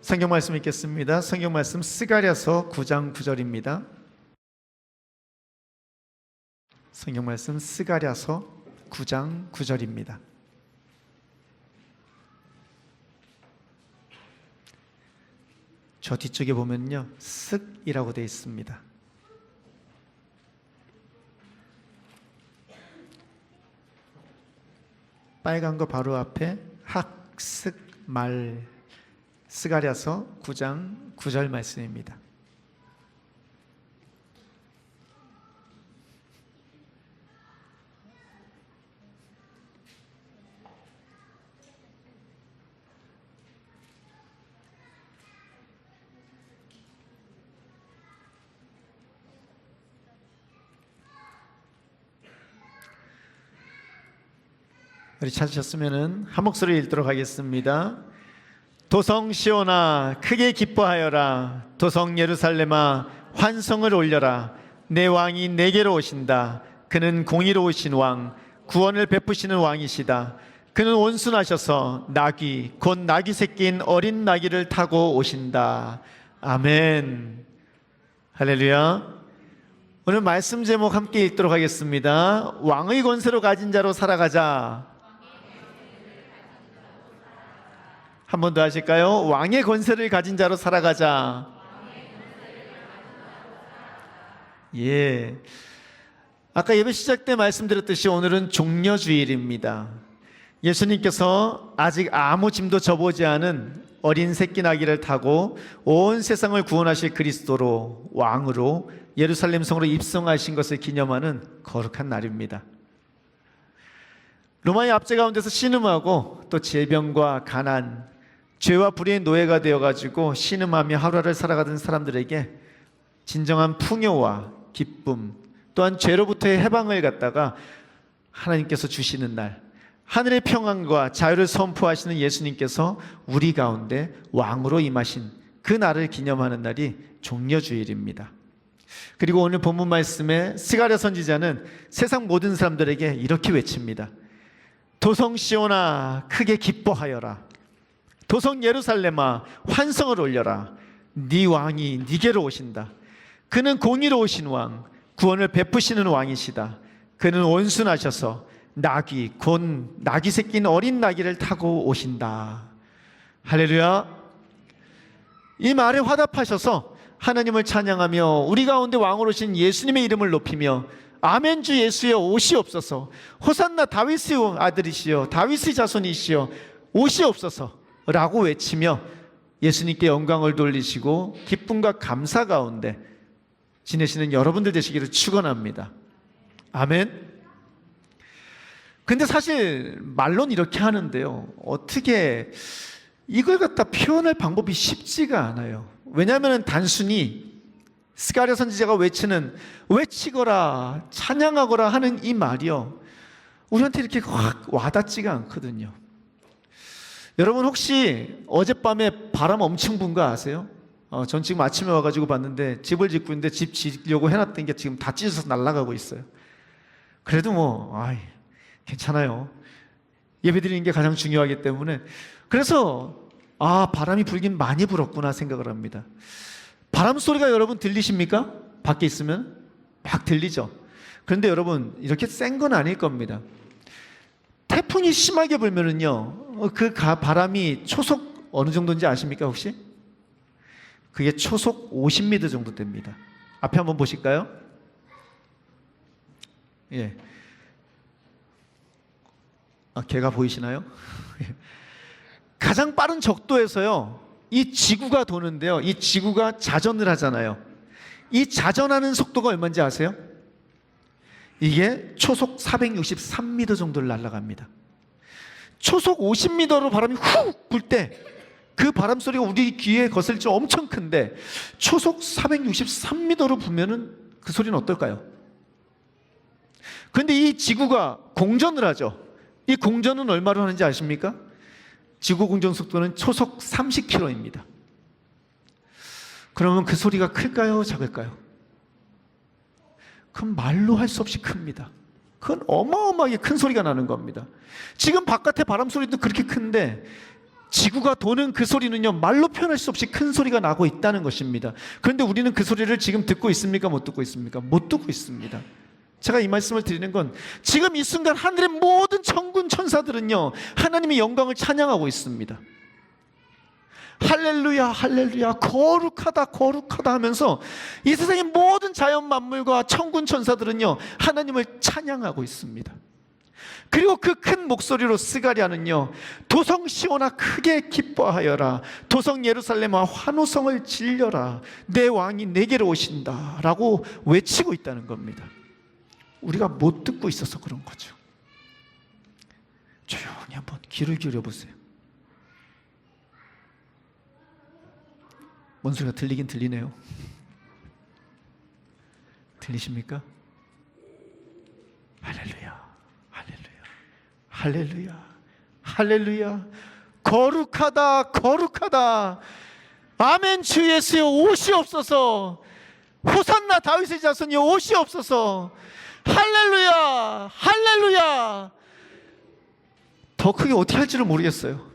성경 말씀 읽겠습니다. 성경 말씀 스가랴서 9장 9절입니다. 성경 말씀 스가랴서 9장 9절입니다. 저 뒤쪽에 보면요, 쓱이라고 되어 있습니다. 빨간 거 바로 앞에 학습말, 스가랴서 9장 9절 말씀입니다. 우리 찾으셨으면 한 목소리 읽도록 하겠습니다. 도성 시온아 크게 기뻐하여라. 도성 예루살렘아 환성을 올려라. 내 왕이 내게로 오신다. 그는 공의로우신 왕, 구원을 베푸시는 왕이시다. 그는 온순하셔서 나귀 곧 나귀 새끼인 어린 나귀를 타고 오신다. 아멘. 할렐루야. 오늘 말씀 제목 함께 읽도록 하겠습니다. 왕의 권세로 가진 자로 살아가자. 한 번 더 하실까요? 왕의 권세를 가진 자로 살아가자. 예. 아까 예배 시작 때 말씀드렸듯이 오늘은 종려주일입니다. 예수님께서 아직 아무 짐도 져보지 않은 어린 새끼 나귀를 타고 온 세상을 구원하실 그리스도로, 왕으로 예루살렘 성으로 입성하신 것을 기념하는 거룩한 날입니다. 로마의 압제 가운데서 신음하고 또 질병과 가난, 죄와 불의의 노예가 되어가지고 신음하며 하루하루를 살아가던 사람들에게 진정한 풍요와 기쁨, 또한 죄로부터의 해방을 갖다가 하나님께서 주시는 날, 하늘의 평안과 자유를 선포하시는 예수님께서 우리 가운데 왕으로 임하신 그 날을 기념하는 날이 종려주일입니다. 그리고 오늘 본문 말씀에 스가랴 선지자는 세상 모든 사람들에게 이렇게 외칩니다. 도성 시온아 크게 기뻐하여라. 도성 예루살렘아 환성을 올려라. 네 왕이 네게로 오신다. 그는 공의로우신 왕, 구원을 베푸시는 왕이시다. 그는 온순하셔서 나귀 곧 나귀 새끼인 어린 나귀를 타고 오신다. 할렐루야. 이 말에 화답하셔서 하나님을 찬양하며 우리 가운데 왕으로 오신 예수님의 이름을 높이며 아멘 주 예수여 오시옵소서, 호산나 다윗의 아들이시여 다윗의 자손이시여 오시옵소서 라고 외치며 예수님께 영광을 돌리시고 기쁨과 감사 가운데 지내시는 여러분들 되시기를 축원합니다. 아멘. 근데 사실 말로는 이렇게 하는데요, 어떻게 이걸 갖다 표현할 방법이 쉽지가 않아요. 왜냐하면 단순히 스가랴 선지자가 외치는 외치거라 찬양하거라 하는 이 말이요, 우리한테 이렇게 확 와닿지가 않거든요. 여러분 혹시 어젯밤에 바람 엄청 분거 아세요? 전 지금 아침에 와가지고 봤는데 집을 짓고 있는데 집 짓려고 해놨던 게 지금 다 찢어서 날아가고 있어요. 그래도 괜찮아요. 예배 드리는 게 가장 중요하기 때문에. 그래서 바람이 불긴 많이 불었구나 생각을 합니다. 바람 소리가 여러분 들리십니까? 밖에 있으면 막 들리죠. 그런데 여러분 이렇게 센 건 아닐 겁니다. 태풍이 심하게 불면은요, 그 바람이 초속 어느 정도인지 아십니까 혹시? 그게 초속 50m 정도 됩니다. 앞에 한번 보실까요? 예. 개가 보이시나요? 가장 빠른 적도에서요, 이 지구가 도는데요, 이 지구가 자전을 하잖아요. 이 자전하는 속도가 얼마인지 아세요? 이게 초속 463m 정도를 날아갑니다. 초속 50m로 바람이 훅 불 때 그 바람 소리가 우리 귀에 거슬지 엄청 큰데 초속 463m로 불면은 그 소리는 어떨까요? 그런데 이 지구가 공전을 하죠. 이 공전은 얼마로 하는지 아십니까? 지구 공전 속도는 초속 30km입니다. 그러면 그 소리가 클까요? 작을까요? 그건 말로 할 수 없이 큽니다. 그건 어마어마하게 큰 소리가 나는 겁니다. 지금 바깥에 바람 소리도 그렇게 큰데 지구가 도는 그 소리는요, 말로 표현할 수 없이 큰 소리가 나고 있다는 것입니다. 그런데 우리는 그 소리를 지금 듣고 있습니까? 못 듣고 있습니까? 못 듣고 있습니다. 제가 이 말씀을 드리는 건 지금 이 순간 하늘의 모든 천군 천사들은요, 하나님의 영광을 찬양하고 있습니다. 할렐루야 할렐루야 거룩하다 거룩하다 하면서 이 세상의 모든 자연 만물과 천군 천사들은요, 하나님을 찬양하고 있습니다. 그리고 그 큰 목소리로 스가랴는요, 도성 시온아 크게 기뻐하여라, 도성 예루살렘아 환호성을 질려라, 내 왕이 내게로 오신다 라고 외치고 있다는 겁니다. 우리가 못 듣고 있어서 그런 거죠. 조용히 한번 귀를 기울여 보세요. 뭔 소리가 들리긴 들리네요. 들리십니까? 할렐루야 할렐루야 할렐루야 거룩하다 거룩하다 아멘 주 예수여 오시옵소서 호산나 다윗의 자손이여 오시옵소서 할렐루야 할렐루야. 더 크게 어떻게 할지를 모르겠어요.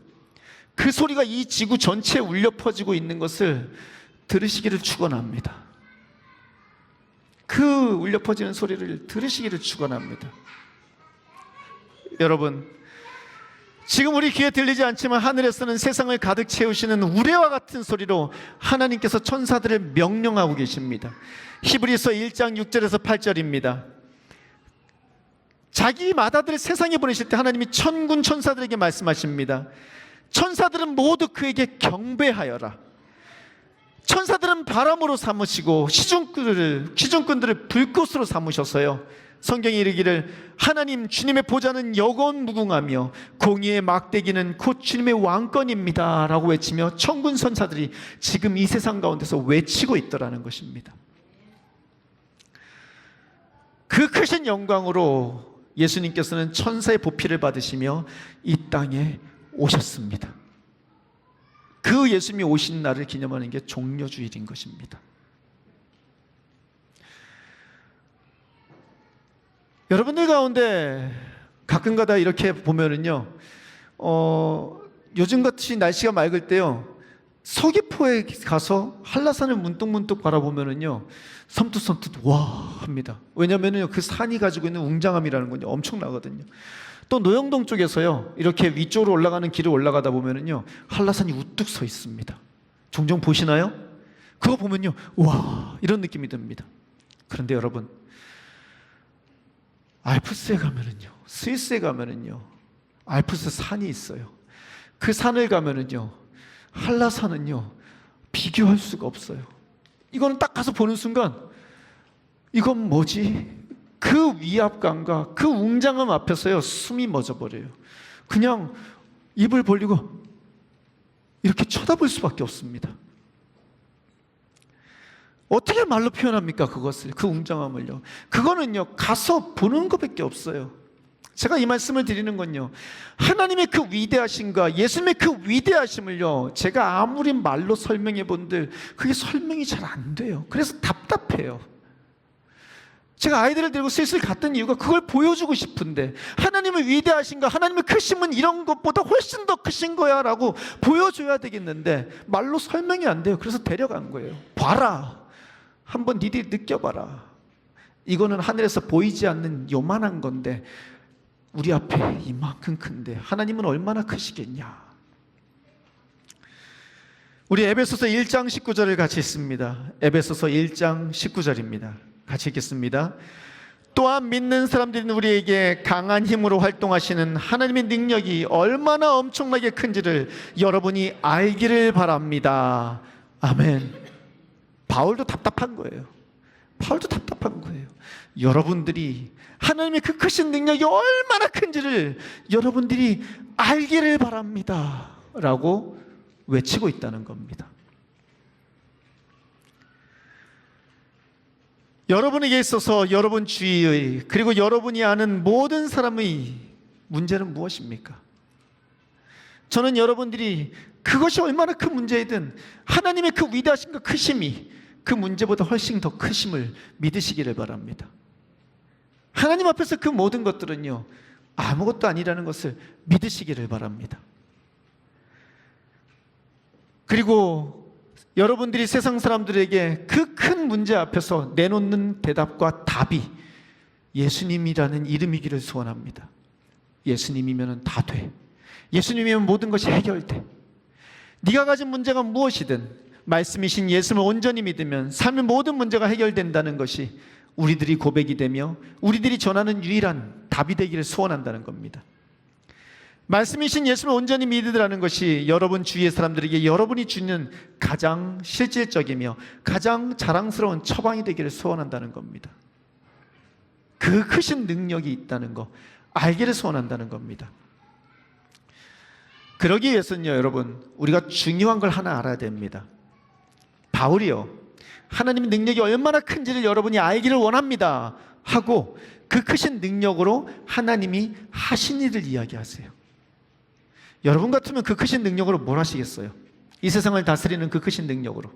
그 소리가 이 지구 전체에 울려 퍼지고 있는 것을 들으시기를 축원합니다. 그 울려 퍼지는 소리를 들으시기를 축원합니다. 여러분, 지금 우리 귀에 들리지 않지만 하늘에서는 세상을 가득 채우시는 우레와 같은 소리로 하나님께서 천사들을 명령하고 계십니다. 히브리서 1장 6절에서 8절입니다. 자기 맏아들을 세상에 보내실 때 하나님이 천군 천사들에게 말씀하십니다. 천사들은 모두 그에게 경배하여라. 천사들은 바람으로 삼으시고 시중꾼들을 불꽃으로 삼으셔서요, 성경이 이르기를 하나님 주님의 보좌는 영원 무궁하며 공의의 막대기는 곧 주님의 왕권입니다 라고 외치며 천군 천사들이 지금 이 세상 가운데서 외치고 있더라는 것입니다. 그 크신 영광으로 예수님께서는 천사의 보필을 받으시며 이 땅에 오셨습니다. 그 예수님이 오신 날을 기념하는 게 종려주일인 것입니다. 여러분들 가운데 가끔가다 이렇게 보면은요, 요즘같이 날씨가 맑을 때요, 서귀포에 가서 한라산을 문득문득 바라보면은요, 섬뜩섬뜩 와 합니다. 왜냐면은요, 그 산이 가지고 있는 웅장함이라는 건요, 엄청나거든요. 또 노영동 쪽에서요, 이렇게 위쪽으로 올라가는 길을 올라가다 보면은요, 한라산이 우뚝 서 있습니다. 종종 보시나요? 그거 보면요, 와 이런 느낌이 듭니다. 그런데 여러분, 알프스에 가면은요, 스위스에 가면은요, 알프스 산이 있어요. 그 산을 가면은요, 한라산은요, 비교할 수가 없어요. 이거는 딱 가서 보는 순간 이건 뭐지? 그 위압감과 그 웅장함 앞에서요, 숨이 멎어버려요. 그냥 입을 벌리고 이렇게 쳐다볼 수밖에 없습니다. 어떻게 말로 표현합니까? 그것을, 그 웅장함을요. 그거는요, 가서 보는 것밖에 없어요. 제가 이 말씀을 드리는 건요, 하나님의 그 위대하심과 예수님의 그 위대하심을요, 제가 아무리 말로 설명해 본들 그게 설명이 잘 안 돼요. 그래서 답답해요. 제가 아이들을 데리고 스위스를 갔던 이유가 그걸 보여주고 싶은데, 하나님의 위대하심과 하나님의 크심은 이런 것보다 훨씬 더 크신 거야 라고 보여줘야 되겠는데 말로 설명이 안 돼요. 그래서 데려간 거예요. 봐라, 한번 니들이 느껴봐라. 이거는 하늘에서 보이지 않는 요만한 건데 우리 앞에 이만큼 큰데 하나님은 얼마나 크시겠냐. 우리 에베소서 1장 19절을 같이 읽습니다. 에베소서 1장 19절입니다. 같이 읽겠습니다. 또한 믿는 사람들인 우리에게 강한 힘으로 활동하시는 하나님의 능력이 얼마나 엄청나게 큰지를 여러분이 알기를 바랍니다. 아멘. 바울도 답답한 거예요. 바울도 답답한 거예요. 여러분들이 하나님의 그 크신 능력이 얼마나 큰지를 여러분들이 알기를 바랍니다 라고 외치고 있다는 겁니다. 여러분에게 있어서 여러분 주위의, 그리고 여러분이 아는 모든 사람의 문제는 무엇입니까? 저는 여러분들이 그것이 얼마나 큰 문제이든 하나님의 그 위대하심과 크심이 그 문제보다 훨씬 더 크심을 믿으시기를 바랍니다. 하나님 앞에서 그 모든 것들은요, 아무것도 아니라는 것을 믿으시기를 바랍니다. 그리고 여러분들이 세상 사람들에게 그 큰 문제 앞에서 내놓는 대답과 답이 예수님이라는 이름이기를 소원합니다. 예수님이면 다 돼. 예수님이면 모든 것이 해결돼. 네가 가진 문제가 무엇이든 말씀이신 예수를 온전히 믿으면 삶의 모든 문제가 해결된다는 것이 우리들이 고백이 되며 우리들이 전하는 유일한 답이 되기를 소원한다는 겁니다. 말씀이신 예수를 온전히 믿으라는 것이 여러분 주위의 사람들에게 여러분이 주는 가장 실질적이며 가장 자랑스러운 처방이 되기를 소원한다는 겁니다. 그 크신 능력이 있다는 거 알기를 소원한다는 겁니다. 그러기 위해서는요, 여러분, 우리가 중요한 걸 하나 알아야 됩니다. 바울이요, 하나님의 능력이 얼마나 큰지를 여러분이 알기를 원합니다 하고 그 크신 능력으로 하나님이 하신 일을 이야기하세요. 여러분 같으면 그 크신 능력으로 뭘 하시겠어요? 이 세상을 다스리는 그 크신 능력으로.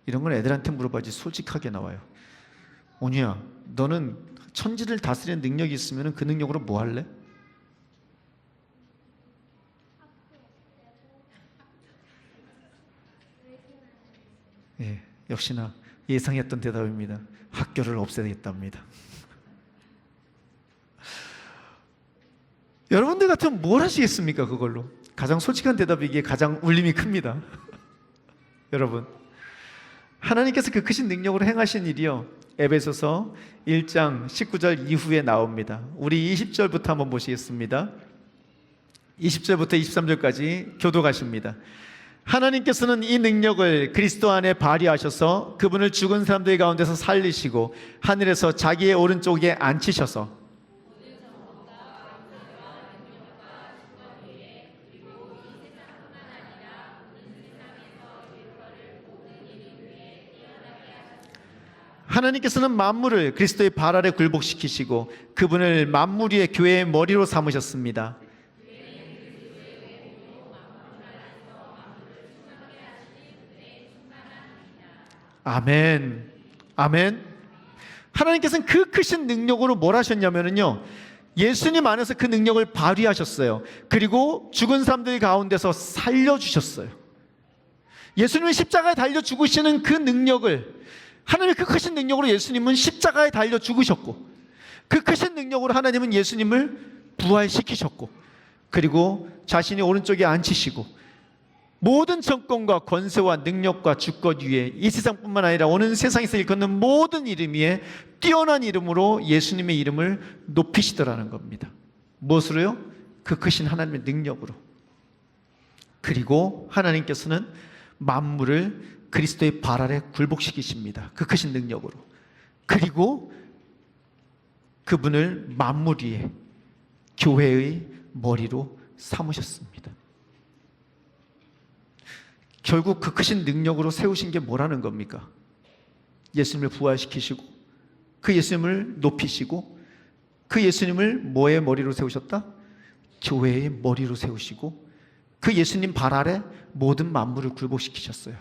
이런 건 애들한테 물어봐야지 솔직하게 나와요. 온유야, 너는 천지를 다스리는 능력이 있으면 그 능력으로 뭐 할래? 예, 역시나 예상했던 대답입니다. 학교를 없애야겠답니다. 여러분들 같으면 뭘 하시겠습니까? 그걸로. 가장 솔직한 대답이 이게 가장 울림이 큽니다. 여러분, 하나님께서 그 크신 능력으로 행하신 일이요, 에베소서 1장 19절 이후에 나옵니다. 우리 20절부터 한번 보시겠습니다. 20절부터 23절까지 교독하십니다. 하나님께서는 이 능력을 그리스도 안에 발휘하셔서 그분을 죽은 사람들 가운데서 살리시고 하늘에서 자기의 오른쪽에 앉히셔서 하나님께서는 만물을 그리스도의 발 아래 굴복시키시고 그분을 만물 위의 교회의 머리로 삼으셨습니다. 아멘. 아멘. 하나님께서는 그 크신 능력으로 뭘 하셨냐면요, 예수님 안에서 그 능력을 발휘하셨어요. 그리고 죽은 사람들 가운데서 살려주셨어요. 예수님은 십자가에 달려 죽으시는 그 능력을, 하나님의 그 크신 능력으로 예수님은 십자가에 달려 죽으셨고, 그 크신 능력으로 하나님은 예수님을 부활시키셨고, 그리고 자신이 오른쪽에 앉히시고 모든 정권과 권세와 능력과 주권 위에 이 세상뿐만 아니라 오는 세상에서 일컫는 모든 이름 위에 뛰어난 이름으로 예수님의 이름을 높이시더라는 겁니다. 무엇으로요? 그 크신 하나님의 능력으로. 그리고 하나님께서는 만물을 그리스도의 발 아래 굴복시키십니다. 그 크신 능력으로. 그리고 그분을 만물 위에 교회의 머리로 삼으셨습니다. 결국 그 크신 능력으로 세우신 게 뭐라는 겁니까? 예수님을 부활시키시고 그 예수님을 높이시고 그 예수님을 뭐의 머리로 세우셨다? 교회의 머리로 세우시고 그 예수님 발 아래 모든 만물을 굴복시키셨어요.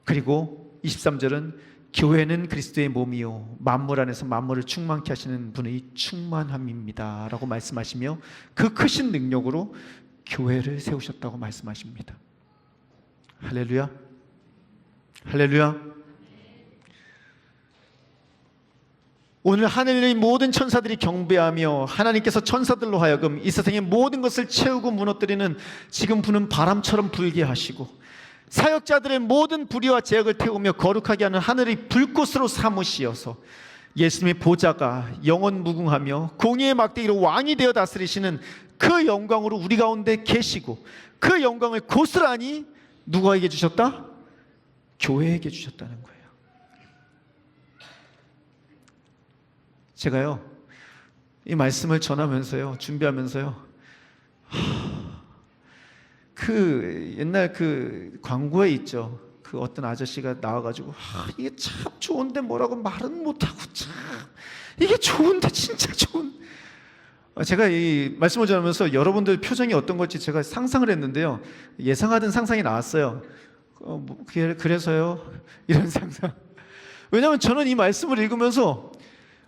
그리고 23절은 교회는 그리스도의 몸이요 만물 안에서 만물을 충만케 하시는 분의 충만함입니다 라고 말씀하시며 그 크신 능력으로 교회를 세우셨다고 말씀하십니다. 할렐루야. 할렐루야. 오늘 하늘의 모든 천사들이 경배하며 하나님께서 천사들로 하여금 이 세상의 모든 것을 채우고 무너뜨리는 지금 부는 바람처럼 불게 하시고 사역자들의 모든 불의와 제약을 태우며 거룩하게 하는 하늘의 불꽃으로 삼으시어서 예수님의 보좌가 영원 무궁하며 공의의 막대기로 왕이 되어 다스리시는 그 영광으로 우리 가운데 계시고 그 영광을 고스란히 누구에게 주셨다? 교회에게 주셨다는 거예요. 제가요, 이 말씀을 전하면서요, 준비하면서요, 그 옛날 그 광고에 있죠. 그 어떤 아저씨가 나와가지고 이게 참 좋은데 뭐라고 말은 못하고 참 이게 좋은데 진짜 좋은. 제가 이 말씀을 전하면서 여러분들 표정이 어떤 걸지 제가 상상을 했는데요, 예상하던 상상이 나왔어요. 그래서요 이런 상상. 왜냐하면 저는 이 말씀을 읽으면서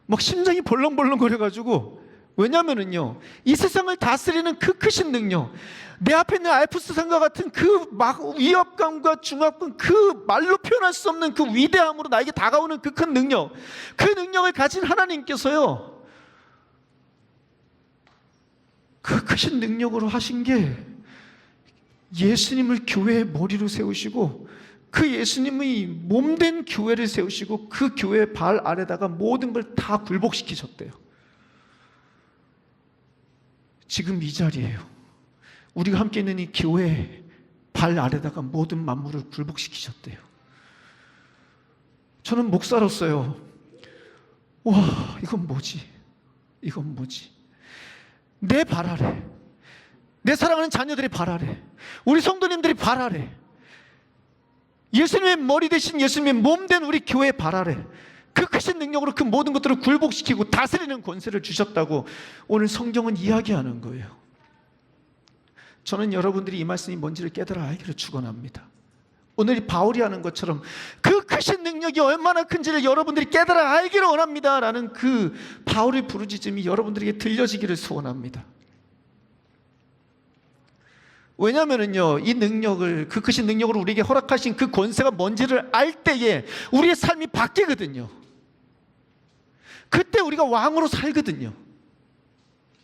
막 심장이 벌렁벌렁 거려가지고 왜냐하면요, 이 세상을 다스리는 그 크신 능력, 내 앞에 있는 알프스 산과 같은 그 막 위협감과 중압감, 그 말로 표현할 수 없는 그 위대함으로 나에게 다가오는 그 큰 능력, 그 능력을 가진 하나님께서요, 그 크신 능력으로 하신 게 예수님을 교회의 머리로 세우시고, 그 예수님의 몸된 교회를 세우시고, 그 교회의 발 아래다가 모든 걸 다 굴복시키셨대요. 지금 이 자리에요, 우리가 함께 있는 이 교회 발 아래다가 모든 만물을 굴복시키셨대요. 저는 목사로서요, 와, 이건 뭐지? 이건 뭐지? 내 발 아래, 내 사랑하는 자녀들의 발 아래, 우리 성도님들이 발 아래, 예수님의 머리 대신 예수님의 몸 된 우리 교회의 발 아래 그 크신 능력으로 그 모든 것들을 굴복시키고 다스리는 권세를 주셨다고 오늘 성경은 이야기하는 거예요. 저는 여러분들이 이 말씀이 뭔지를 깨달아 알기를 축원합니다. 오늘 바울이 하는 것처럼 그 크신 능력이 얼마나 큰지를 여러분들이 깨달아 알기를 원합니다 라는 그 바울의 부르짖음이 여러분들에게 들려지기를 소원합니다. 왜냐하면요, 이 능력을, 그 크신 능력으로 우리에게 허락하신 그 권세가 뭔지를 알 때에 우리의 삶이 바뀌거든요. 그때 우리가 왕으로 살거든요.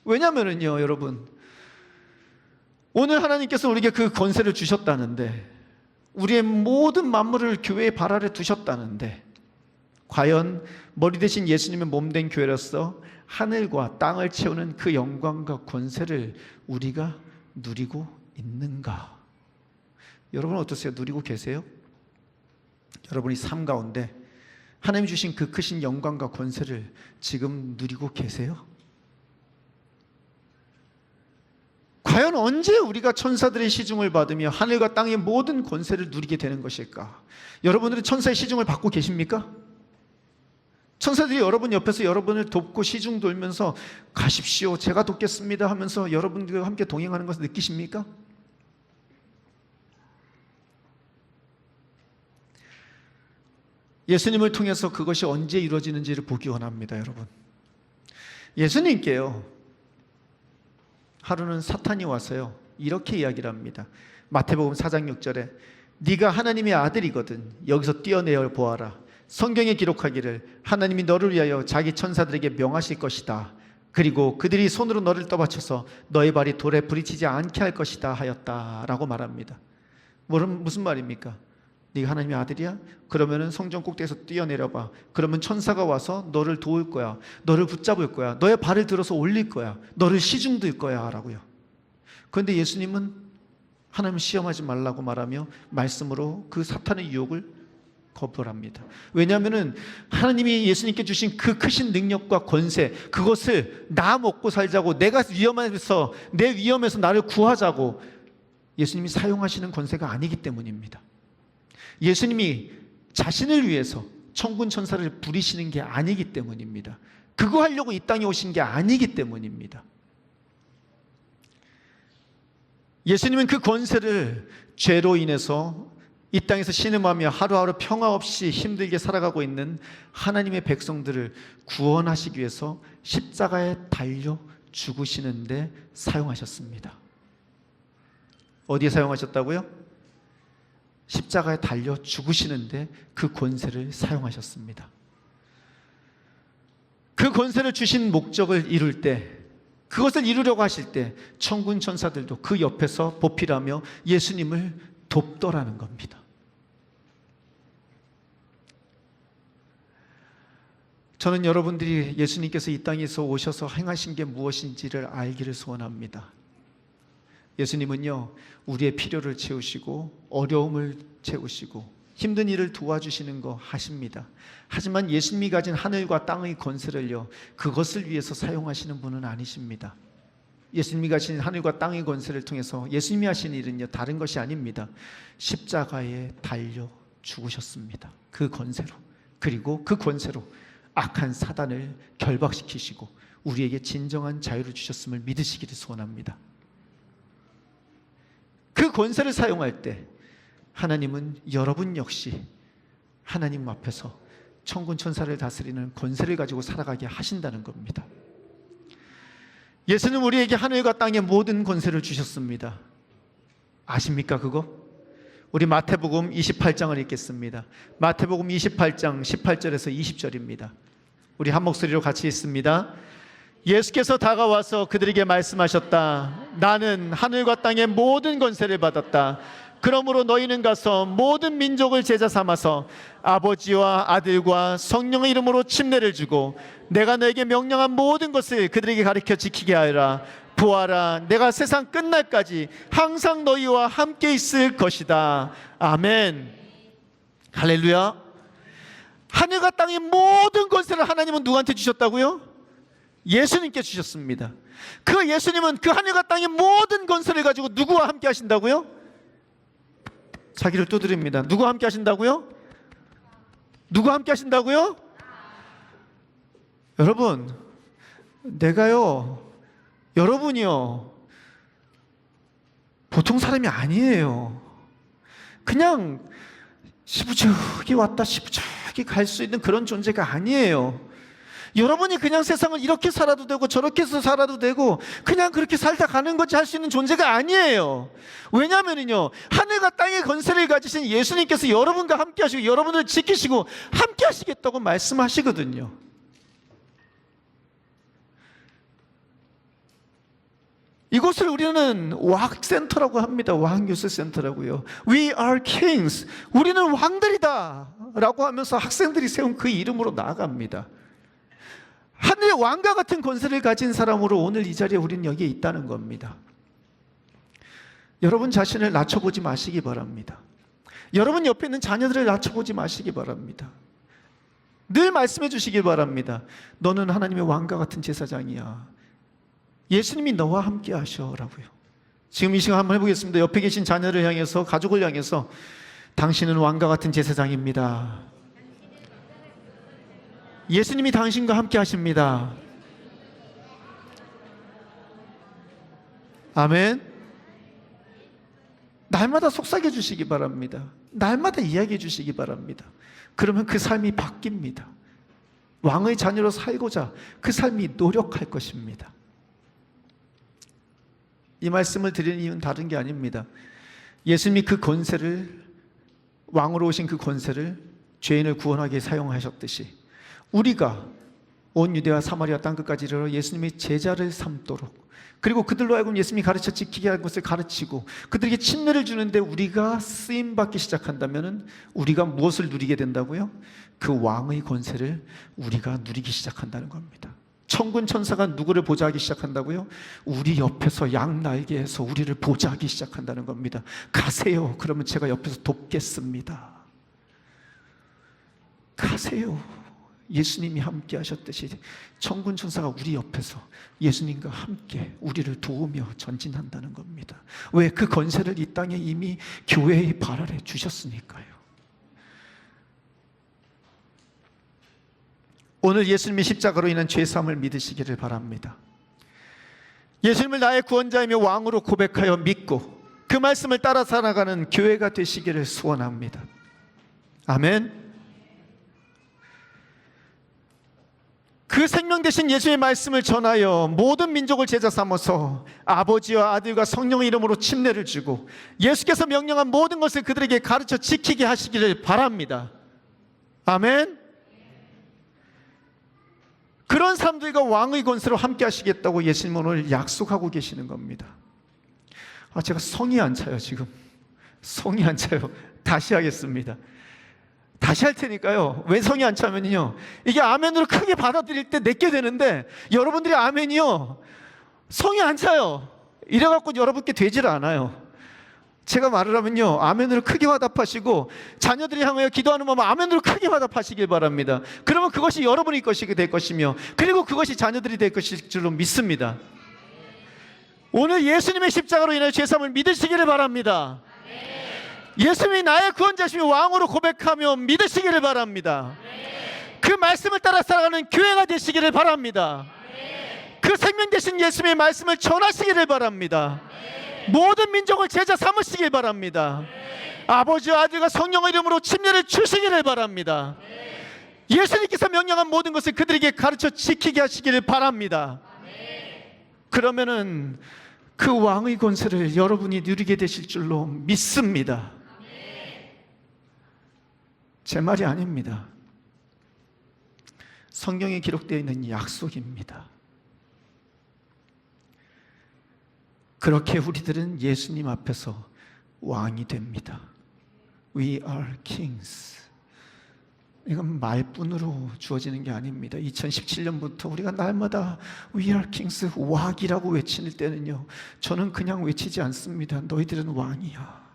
왜냐하면요, 여러분, 오늘 하나님께서 우리에게 그 권세를 주셨다는데, 우리의 모든 만물을 교회의 발 아래 두셨다는데, 과연 머리 대신 예수님의 몸된 교회로서 하늘과 땅을 채우는 그 영광과 권세를 우리가 누리고 있는가? 여러분 어떠세요? 누리고 계세요? 여러분이 삶 가운데 하나님이 주신 그 크신 영광과 권세를 지금 누리고 계세요? 과연 언제 우리가 천사들의 시중을 받으며 하늘과 땅의 모든 권세를 누리게 되는 것일까? 여러분들은 천사의 시중을 받고 계십니까? 천사들이 여러분 옆에서 여러분을 돕고 시중 돌면서 가십시오, 제가 돕겠습니다 하면서 여러분들과 함께 동행하는 것을 느끼십니까? 예수님을 통해서 그것이 언제 이루어지는지를 보기 원합니다. 여러분, 예수님께요, 하루는 사탄이 와서요 이렇게 이야기를 합니다. 마태복음 4장 6절에 네가 하나님의 아들이거든 여기서 뛰어내어 보아라. 성경에 기록하기를 하나님이 너를 위하여 자기 천사들에게 명하실 것이다. 그리고 그들이 손으로 너를 떠받쳐서 너의 발이 돌에 부딪히지 않게 할 것이다 하였다 라고 말합니다. 무슨 말입니까? 네가 하나님의 아들이야? 그러면은 성전 꼭대기에서 뛰어내려봐. 그러면 천사가 와서 너를 도울 거야, 너를 붙잡을 거야, 너의 발을 들어서 올릴 거야, 너를 시중들 거야 라고요. 그런데 예수님은 하나님 시험하지 말라고 말하며 말씀으로 그 사탄의 유혹을 거부합니다. 왜냐하면 하나님이 예수님께 주신 그 크신 능력과 권세, 그것을 나 먹고 살자고, 내가 위험해서 내 위험에서 나를 구하자고 예수님이 사용하시는 권세가 아니기 때문입니다. 예수님이 자신을 위해서 천군 천사를 부리시는 게 아니기 때문입니다. 그거 하려고 이 땅에 오신 게 아니기 때문입니다. 예수님은 그 권세를 죄로 인해서 이 땅에서 신음하며 하루하루 평화 없이 힘들게 살아가고 있는 하나님의 백성들을 구원하시기 위해서 십자가에 달려 죽으시는데 사용하셨습니다. 어디에 사용하셨다고요? 십자가에 달려 죽으시는데 그 권세를 사용하셨습니다. 그 권세를 주신 목적을 이룰 때, 그것을 이루려고 하실 때 천군 천사들도 그 옆에서 보필하며 예수님을 돕더라는 겁니다. 저는 여러분들이 예수님께서 이 땅에서 오셔서 행하신 게 무엇인지를 알기를 소원합니다. 예수님은요, 우리의 필요를 채우시고 어려움을 채우시고 힘든 일을 도와주시는 거 하십니다. 하지만 예수님이 가진 하늘과 땅의 권세를요, 그것을 위해서 사용하시는 분은 아니십니다. 예수님이 가진 하늘과 땅의 권세를 통해서 예수님이 하신 일은요, 다른 것이 아닙니다. 십자가에 달려 죽으셨습니다. 그 권세로. 그리고 그 권세로 악한 사단을 결박시키시고 우리에게 진정한 자유를 주셨음을 믿으시기를 소원합니다. 그 권세를 사용할 때 하나님은 여러분 역시 하나님 앞에서 천군 천사를 다스리는 권세를 가지고 살아가게 하신다는 겁니다. 예수는 우리에게 하늘과 땅의 모든 권세를 주셨습니다. 아십니까 그거? 우리 마태복음 28장을 읽겠습니다. 마태복음 28장 18절에서 20절입니다. 우리 한 목소리로 같이 읽습니다. 예수께서 다가와서 그들에게 말씀하셨다. 나는 하늘과 땅의 모든 권세를 받았다. 그러므로 너희는 가서 모든 민족을 제자 삼아서 아버지와 아들과 성령의 이름으로 침례를 주고 내가 너에게 명령한 모든 것을 그들에게 가르쳐 지키게 하여라. 보아라, 내가 세상 끝날까지 항상 너희와 함께 있을 것이다. 아멘. 할렐루야. 하늘과 땅의 모든 권세를 하나님은 누구한테 주셨다고요? 예수님께 주셨습니다. 그 예수님은 그 하늘과 땅의 모든 권세를 가지고 누구와 함께 하신다고요? 자기를 두드립니다. 누구와 함께 하신다고요? 누구와 함께 하신다고요? 여러분, 여러분이요 보통 사람이 아니에요. 그냥 시부적이 왔다 시부적이 갈 수 있는 그런 존재가 아니에요. 여러분이 그냥 세상을 이렇게 살아도 되고 저렇게 해서 살아도 되고 그냥 그렇게 살다 가는 거지 할 수 있는 존재가 아니에요. 왜냐하면요, 하늘과 땅의 권세를 가지신 예수님께서 여러분과 함께 하시고 여러분을 지키시고 함께 하시겠다고 말씀하시거든요. 이곳을 우리는 와학센터라고 합니다. 와학뉴스센터라고요. We are kings. 우리는 왕들이다 라고 하면서 학생들이 세운 그 이름으로 나아갑니다. 하늘의 왕과 같은 권세를 가진 사람으로 오늘 이 자리에 우리는 여기에 있다는 겁니다. 여러분 자신을 낮춰보지 마시기 바랍니다. 여러분 옆에 있는 자녀들을 낮춰보지 마시기 바랍니다. 늘 말씀해 주시기 바랍니다. 너는 하나님의 왕과 같은 제사장이야. 예수님이 너와 함께 하셔라고요. 지금 이 시간 한번 해보겠습니다. 옆에 계신 자녀를 향해서, 가족을 향해서 당신은 왕과 같은 제사장입니다. 예수님이 당신과 함께 하십니다. 아멘. 날마다 속삭여 주시기 바랍니다. 날마다 이야기해 주시기 바랍니다. 그러면 그 삶이 바뀝니다. 왕의 자녀로 살고자 그 삶이 노력할 것입니다. 이 말씀을 드리는 이유는 다른 게 아닙니다. 예수님이 그 권세를, 왕으로 오신 그 권세를 죄인을 구원하기에 사용하셨듯이 우리가 온 유대와 사마리아 땅끝까지 이르러 예수님의 제자를 삼도록, 그리고 그들로 하여금 예수님이 가르쳐 지키게 할 것을 가르치고 그들에게 침례를 주는데 우리가 쓰임받기 시작한다면 우리가 무엇을 누리게 된다고요? 그 왕의 권세를 우리가 누리기 시작한다는 겁니다. 천군 천사가 누구를 보좌하기 시작한다고요? 우리 옆에서 양날개에서 우리를 보좌하기 시작한다는 겁니다. 가세요. 그러면 제가 옆에서 돕겠습니다. 가세요. 예수님이 함께 하셨듯이 천군 천사가 우리 옆에서 예수님과 함께 우리를 도우며 전진한다는 겁니다. 왜? 그 권세를 이 땅에 이미 교회의 발 아래 주셨으니까요. 오늘 예수님의 십자가로 인한 죄사함을 믿으시기를 바랍니다. 예수님을 나의 구원자이며 왕으로 고백하여 믿고 그 말씀을 따라 살아가는 교회가 되시기를 소원합니다. 아멘. 그 생명 되신 예수의 말씀을 전하여 모든 민족을 제자 삼아서 아버지와 아들과 성령의 이름으로 침례를 주고 예수께서 명령한 모든 것을 그들에게 가르쳐 지키게 하시기를 바랍니다. 아멘. 그런 사람들과 왕의 권세로 함께 하시겠다고 예수님은 오늘 약속하고 계시는 겁니다. 제가 성이 안 차요. 지금 성이 안 차요. 다시 하겠습니다. 다시 할 테니까요. 왜 성이 안 차면요, 이게 아멘으로 크게 받아들일 때 내게 되는데 여러분들이 아멘이요 성이 안 차요. 이래갖고 여러분께 되질 않아요. 제가 말을 하면요 아멘으로 크게 화답하시고 자녀들이 향하여 기도하는 마음 아멘으로 크게 화답하시길 바랍니다. 그러면 그것이 여러분의 것이 될 것이며 그리고 그것이 자녀들이 될 것일 줄로 믿습니다. 오늘 예수님의 십자가로 인해 죄사함을 믿으시기를 바랍니다. 예수님이 나의 구원자시며 왕으로 고백하며 믿으시기를 바랍니다. 그 말씀을 따라 살아가는 교회가 되시기를 바랍니다. 그 생명 되신 예수님의 말씀을 전하시기를 바랍니다. 모든 민족을 제자 삼으시길 바랍니다. 아버지와 아들과 성령의 이름으로 침례를 주시기를 바랍니다. 예수님께서 명령한 모든 것을 그들에게 가르쳐 지키게 하시기를 바랍니다. 그러면은 그 왕의 권세를 여러분이 누리게 되실 줄로 믿습니다. 제 말이 아닙니다. 성경에 기록되어 있는 약속입니다. 그렇게 우리들은 예수님 앞에서 왕이 됩니다. We are kings. 이건 말뿐으로 주어지는 게 아닙니다. 2017년부터 우리가 날마다 We are kings, 왕이라고 외칠 때는요, 저는 그냥 외치지 않습니다. 너희들은 왕이야.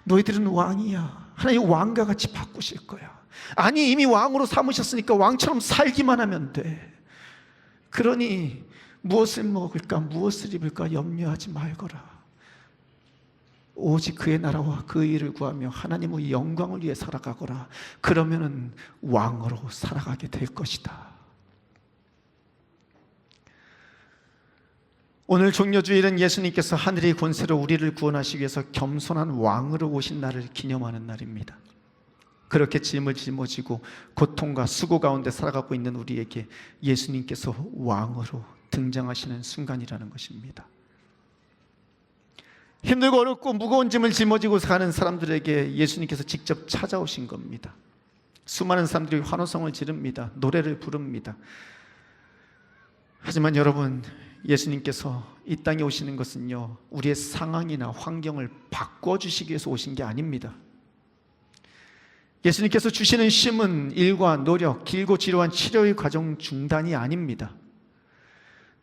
너희들은 왕이야. 하나님 왕과 같이 바꾸실 거야. 아니, 이미 왕으로 삼으셨으니까 왕처럼 살기만 하면 돼. 그러니 무엇을 먹을까, 무엇을 입을까 염려하지 말거라. 오직 그의 나라와 그의 일을 구하며 하나님의 영광을 위해 살아가거라. 그러면은 왕으로 살아가게 될 것이다. 오늘 종려주일은 예수님께서 하늘의 권세로 우리를 구원하시기 위해서 겸손한 왕으로 오신 날을 기념하는 날입니다. 그렇게 짐을 짊어지고 고통과 수고 가운데 살아가고 있는 우리에게 예수님께서 왕으로 등장하시는 순간이라는 것입니다. 힘들고 어렵고 무거운 짐을 짊어지고 사는 사람들에게 예수님께서 직접 찾아오신 겁니다. 수많은 사람들이 환호성을 지릅니다. 노래를 부릅니다. 하지만 여러분, 예수님께서 이 땅에 오시는 것은요, 우리의 상황이나 환경을 바꿔주시기 위해서 오신 게 아닙니다. 예수님께서 주시는 쉼은 일과 노력, 길고 지루한 치료의 과정 중단이 아닙니다.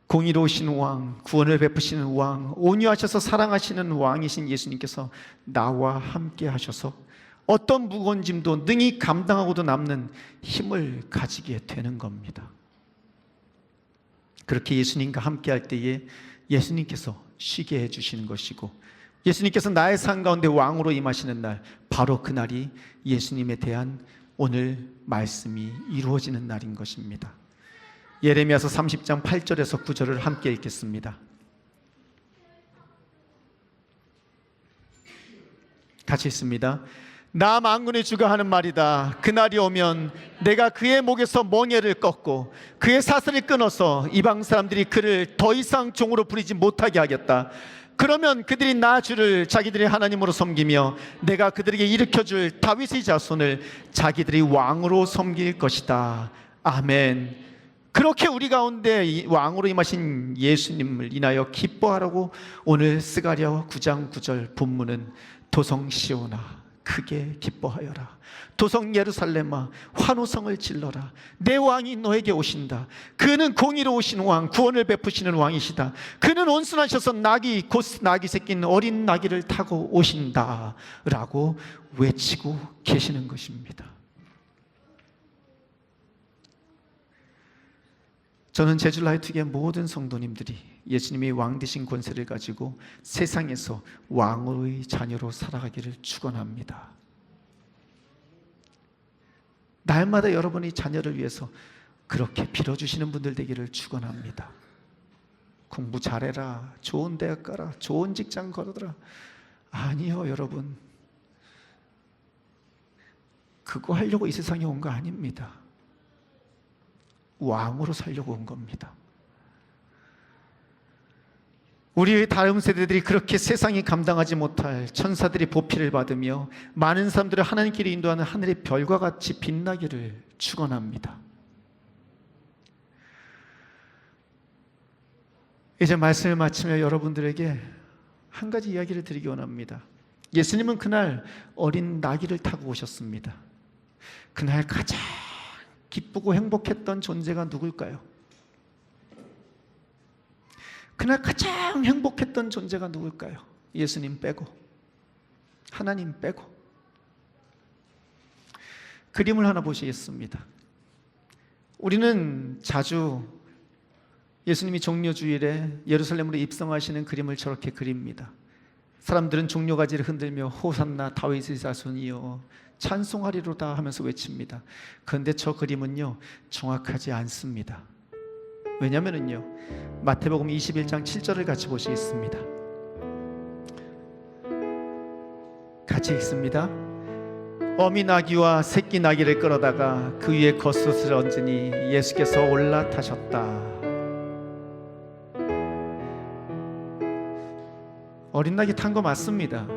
공의로우신 왕, 구원을 베푸시는 왕, 온유하셔서 사랑하시는 왕이신 예수님께서 나와 함께 하셔서 어떤 무거운 짐도 능히 감당하고도 남는 힘을 가지게 되는 겁니다. 그렇게 예수님과 함께 할 때에 예수님께서 쉬게 해주시는 것이고, 예수님께서 나의 삶 가운데 왕으로 임하시는 날, 바로 그날이 예수님에 대한 오늘 말씀이 이루어지는 날인 것입니다. 예레미야서 30장 8절에서 9절을 함께 읽겠습니다. 같이 읽습니다. 나 만군의 주가 하는 말이다. 그날이 오면 내가 그의 목에서 멍에를 꺾고 그의 사슬을 끊어서 이방 사람들이 그를 더 이상 종으로 부리지 못하게 하겠다. 그러면 그들이 나 주를 자기들의 하나님으로 섬기며 내가 그들에게 일으켜줄 다윗의 자손을 자기들이 왕으로 섬길 것이다. 아멘. 그렇게 우리 가운데 왕으로 임하신 예수님을 인하여 기뻐하라고 오늘 스가랴 9장 9절 본문은 도성 시온아 크게 기뻐하여라. 도성 예루살렘아 환호성을 질러라. 내 왕이 너에게 오신다. 그는 공의로우신 왕, 구원을 베푸시는 왕이시다. 그는 온순하셔서 곧 낙이 새낀 어린 나귀를 타고 오신다 라고 외치고 계시는 것입니다. 저는 제주라이트교회 모든 성도님들이 예수님이 왕 되신 권세를 가지고 세상에서 왕의 자녀로 살아가기를 축원합니다. 날마다 여러분이 자녀를 위해서 그렇게 빌어주시는 분들 되기를 축원합니다. 공부 잘해라, 좋은 대학 가라, 좋은 직장 걸어라. 아니요, 여러분, 그거 하려고 이 세상에 온 거 아닙니다. 왕으로 살려고 온 겁니다. 우리의 다음 세대들이 그렇게 세상이 감당하지 못할 천사들이 보필을 받으며 많은 사람들을 하나님께로 인도하는 하늘의 별과 같이 빛나기를 축원합니다. 이제 말씀을 마치며 여러분들에게 한 가지 이야기를 드리기 원합니다. 예수님은 그날 어린 나귀를 타고 오셨습니다. 그날 가장 기쁘고 행복했던 존재가 누굴까요? 그날 가장 행복했던 존재가 누굴까요? 예수님 빼고, 하나님 빼고. 그림을 하나 보시겠습니다. 우리는 자주 예수님이 종려주일에 예루살렘으로 입성하시는 그림을 저렇게 그립니다. 사람들은 종려가지를 흔들며 호산나 다윗의 자손이여 찬송하리로다 하면서 외칩니다. 그런데 저 그림은요 정확하지 않습니다. 왜냐하면요 마태복음 21장 7절을 같이 보시겠습니다. 같이 읽습니다. 어미 나귀와 새끼 나귀를 끌어다가 그 위에 겉옷을 얹으니 예수께서 올라타셨다. 어린 낙이 탄 거 맞습니다.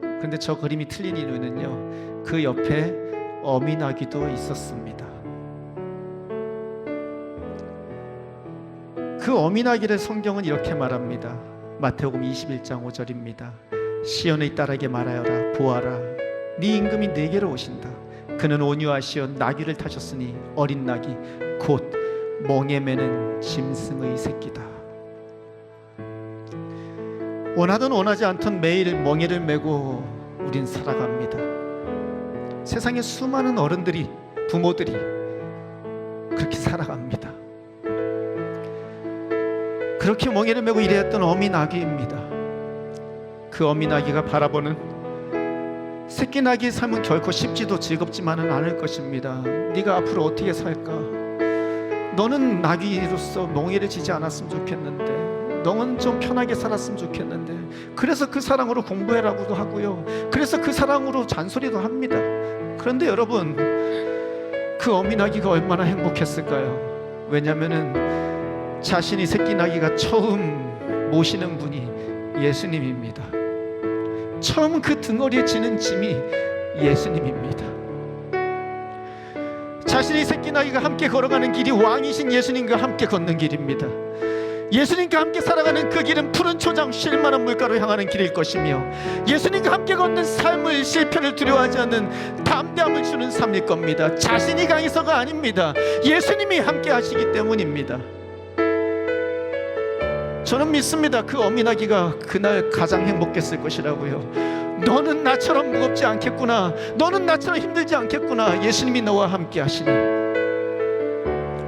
그런데 저 그림이 틀린 이유는요, 그 옆에 어미 나귀도 있었습니다. 그 어미 나귀를 성경은 이렇게 말합니다. 마태복음 21장 5절입니다. 시온의 딸에게 말하여라, 보아라, 네 임금이 네게로 오신다. 그는 온유하시어 나귀를 타셨으니 어린 나귀 곧 멍에 매는 짐승의 새끼다. 원하든 원하지 않든 매일 멍에를 메고 우린 살아갑니다. 세상에 수많은 어른들이, 부모들이 그렇게 살아갑니다. 그렇게 멍에를 메고 일했던 어미 나귀입니다. 그 어미 나귀가 바라보는 새끼 나귀의 삶은 결코 쉽지도 즐겁지만은 않을 것입니다. 네가 앞으로 어떻게 살까? 너는 나귀로서 멍에를 지지 않았으면 좋겠는데, 너는 좀 편하게 살았으면 좋겠는데, 그래서 그 사랑으로 공부해라고도 하고요, 그래서 그 사랑으로 잔소리도 합니다. 그런데 여러분, 그 어미 나귀가 얼마나 행복했을까요? 왜냐하면은 자신이 새끼 나귀가 처음 모시는 분이 예수님입니다. 처음 그 등허리에 지는 짐이 예수님입니다. 자신이 새끼 나귀가 함께 걸어가는 길이 왕이신 예수님과 함께 걷는 길입니다. 예수님과 함께 살아가는 그 길은 푸른 초장 쉴만한 물가로 향하는 길일 것이며, 예수님과 함께 걷는 삶을 실패를 두려워하지 않는 담대함을 주는 삶일 겁니다. 자신이 강해서가 아닙니다. 예수님이 함께 하시기 때문입니다. 저는 믿습니다. 그 어미 나귀가 그날 가장 행복했을 것이라고요. 너는 나처럼 무겁지 않겠구나, 너는 나처럼 힘들지 않겠구나, 예수님이 너와 함께 하시니.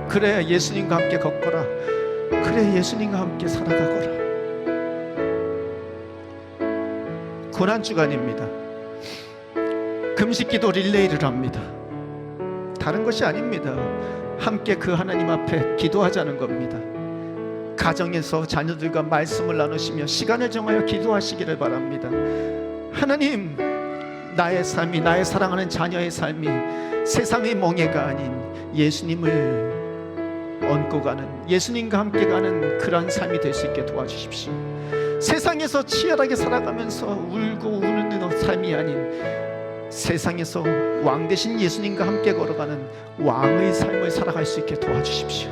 그래, 예수님과 함께 걷거라. 그래, 예수님과 함께 살아가거라. 고난주간입니다. 금식기도 릴레이를 합니다. 다른 것이 아닙니다. 함께 그 하나님 앞에 기도하자는 겁니다. 가정에서 자녀들과 말씀을 나누시며 시간을 정하여 기도하시기를 바랍니다. 하나님, 나의 삶이, 나의 사랑하는 자녀의 삶이 세상의 멍에가 아닌 예수님을 얹고 가는, 예수님과 함께 가는 그런 삶이 될 수 있게 도와주십시오. 세상에서 치열하게 살아가면서 울고 우는 삶이 아닌 세상에서 왕 되신 예수님과 함께 걸어가는 왕의 삶을 살아갈 수 있게 도와주십시오.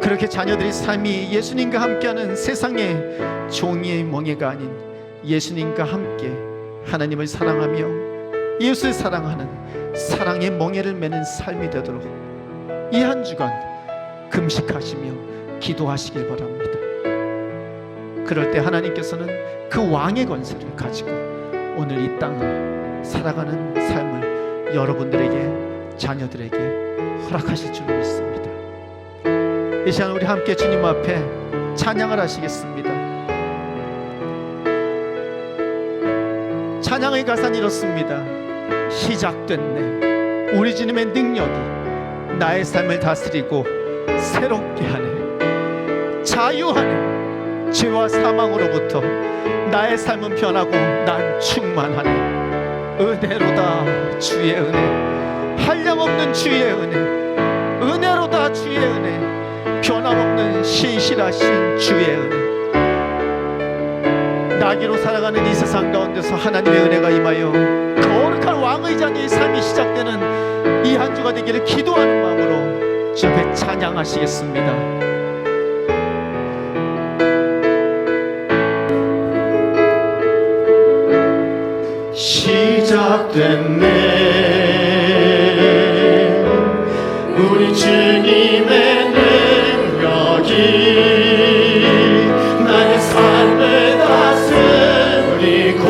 그렇게 자녀들의 삶이 예수님과 함께하는 세상의 종이의 멍에가 아닌 예수님과 함께 하나님을 사랑하며 이웃을 사랑하는 사랑의 멍에를 매는 삶이 되도록 이 한 주간 금식하시며 기도하시길 바랍니다. 그럴 때 하나님께서는 그 왕의 권세를 가지고 오늘 이 땅을 살아가는 삶을 여러분들에게, 자녀들에게 허락하실 줄 믿습니다. 이 시간 우리 함께 주님 앞에 찬양을 하시겠습니다. 찬양의 가사는 이렇습니다. 시작됐네. 우리 주님의 능력이 나의 삶을 다스리고 새롭게 하네. 자유하네. 죄와 사망으로부터 나의 삶은 변하고 난 충만하네. 은혜로다 주의 은혜, 한량없는 주의 은혜, 은혜로다 주의 은혜, 변함없는 신실하신 주의 은혜. 나귀로 살아가는 이 세상 가운데서 하나님의 은혜가 임하여 거룩한 왕의 자녀의 삶이 시작되는 이 한 주가 되기를 기도하는 마음으로 주 앞에 찬양하시겠습니다. 시작됐네. 우리 주님의 능력이 나의 삶을 다스리고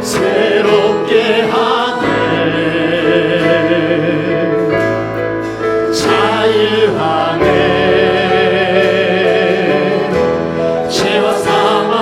새롭게 하네. 자유하네. 죄와 사망으로부터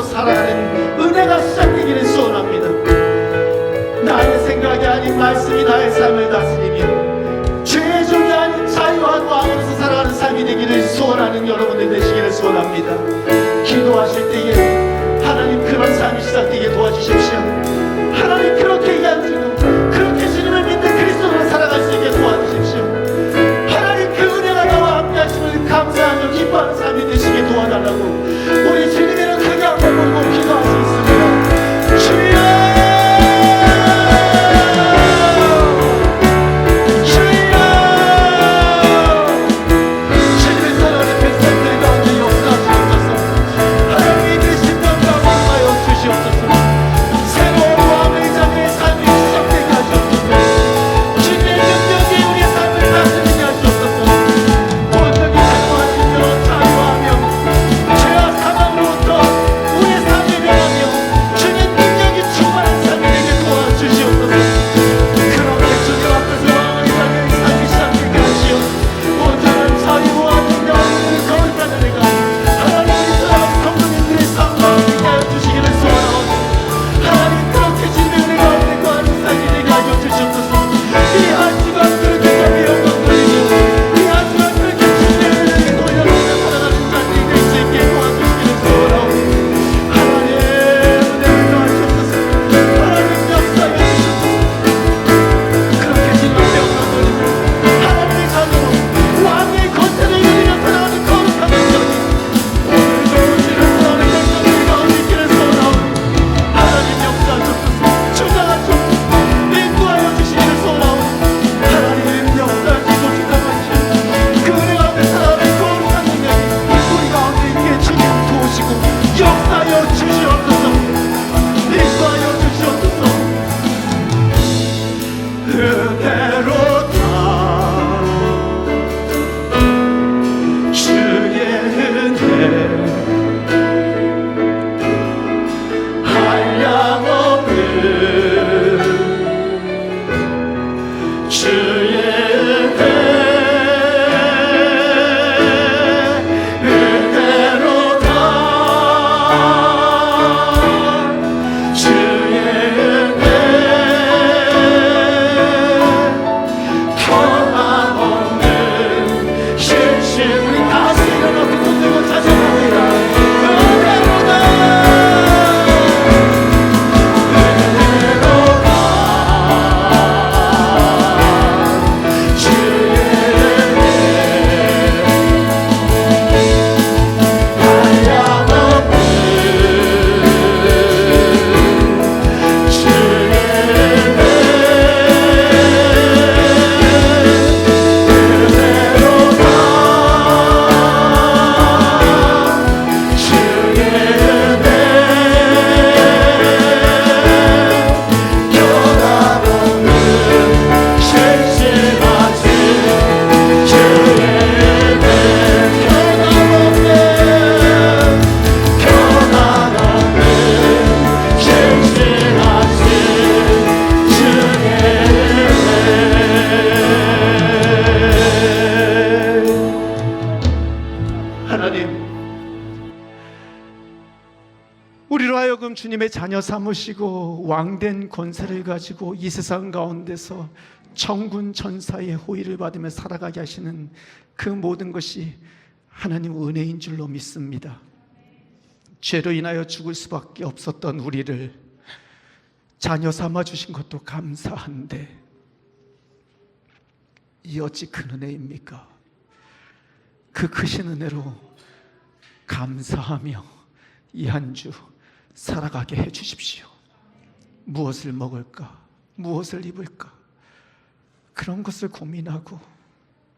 살아가는 은혜가 시작되기를 소원합니다. 나의 생각이 아닌 말씀이 나의 삶을 다스리며 죄의 종이 아닌 자유한 왕으로서 살아가는 삶이 되기를 소원하는 여러분들 되시기를 소원합니다. 기도하실 때에 하나님 그런 삶이 시작되게 도와주십시오. 하나님 그렇게 이해하시고 그렇게 주님을 믿는 그리스도로 살아갈 수 있게 도와주십시오. 하나님 그 은혜가 나와 함께 하심을 감사하며 기뻐하는 삶이 되시게 도와달라고 우리 주님이는 크게 한번 보고 기도할 수 있습니다. 주여 우리로 하여금 주님의 자녀 삼으시고 왕된 권세를 가지고 이 세상 가운데서 천군 천사의 호의를 받으며 살아가게 하시는 그 모든 것이 하나님 은혜인 줄로 믿습니다. 죄로 인하여 죽을 수밖에 없었던 우리를 자녀 삼아 주신 것도 감사한데 이 어찌 큰 은혜입니까? 그 크신 은혜로 감사하며 이 한 주 살아가게 해 주십시오. 무엇을 먹을까? 무엇을 입을까? 그런 것을 고민하고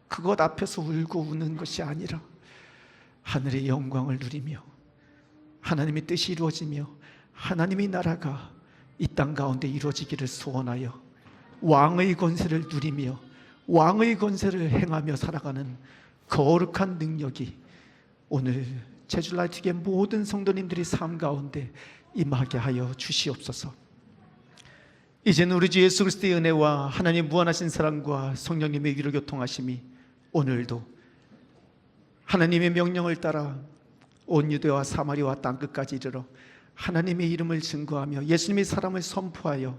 그것 앞에서 울고 우는 것이 아니라 하늘의 영광을 누리며 하나님의 뜻이 이루어지며 하나님의 나라가 이 땅 가운데 이루어지기를 소원하여 왕의 권세를 누리며 왕의 권세를 행하며 살아가는 거룩한 능력이 오늘 제주라이트의 모든 성도님들이 삶 가운데 임하게 하여 주시옵소서. 이제는 우리 주 예수 그리스도의 은혜와 하나님 무한하신 사랑과 성령님의 위로 교통하심이 오늘도 하나님의 명령을 따라 온 유대와 사마리아와 땅끝까지 이르러 하나님의 이름을 증거하며 예수님의 사랑을 선포하여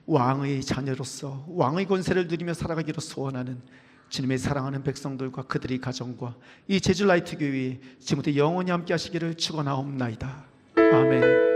왕의 자녀로서 왕의 권세를 누리며 살아가기로 소원하는 주님의 사랑하는 백성들과 그들의 가정과 이 제주 라이트 교회 지금부터 영원히 함께 하시기를 축원하옵나이다. 아멘.